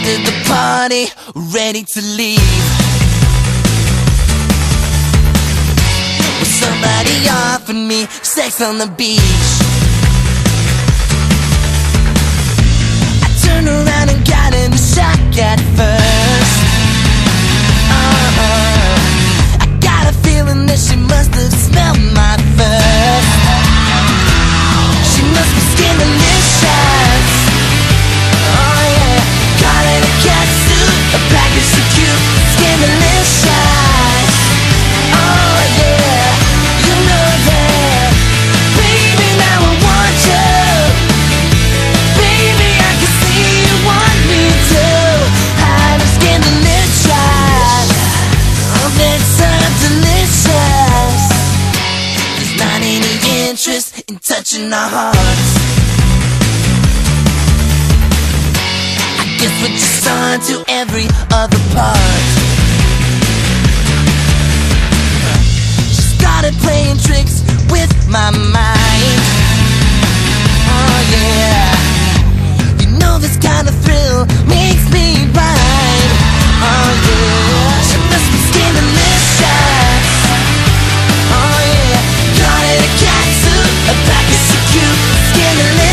entered the party, ready to leave. Well, somebody offered me sex on the beach. I turned around and got in shock at first. I got a feeling that she must have smelled my first. She must be scandalicious. Oh yeah, caught in a catsuit, a package so cute, scandalicious. Oh yeah, you know that. Baby, now I want you. Baby, I can see you want me too. I'm scandalicious. Oh, that's so delicious. There's not any interest in touching our hearts. Guess we're just on to every other part. She started playing tricks with my mind. Oh yeah, you know this kind of thrill makes me blind. Oh yeah, she must be scandalicious. Oh yeah, got in a catsuit, a package so cute, scandalicious.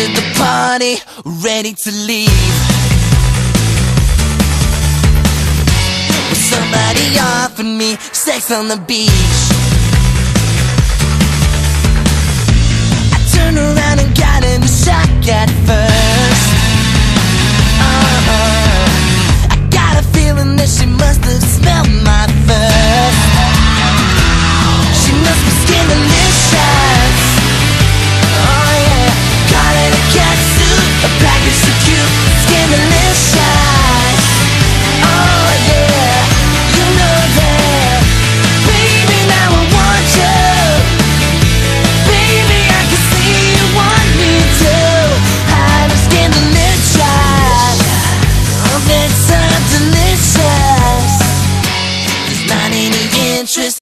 The party, ready to leave. Well, somebody offered me sex on the beach. I turned around and got in shock at first. I got a feeling that she must have smelled my first. She must be scandalicious. Oh yeah, got in a catsuit, a package so cute, scandalicious. Oh yeah, you know that. Baby, now I want you. Baby, I can see you want me too. I'm scandalicious. Oh, that's so delicious. There's not any interest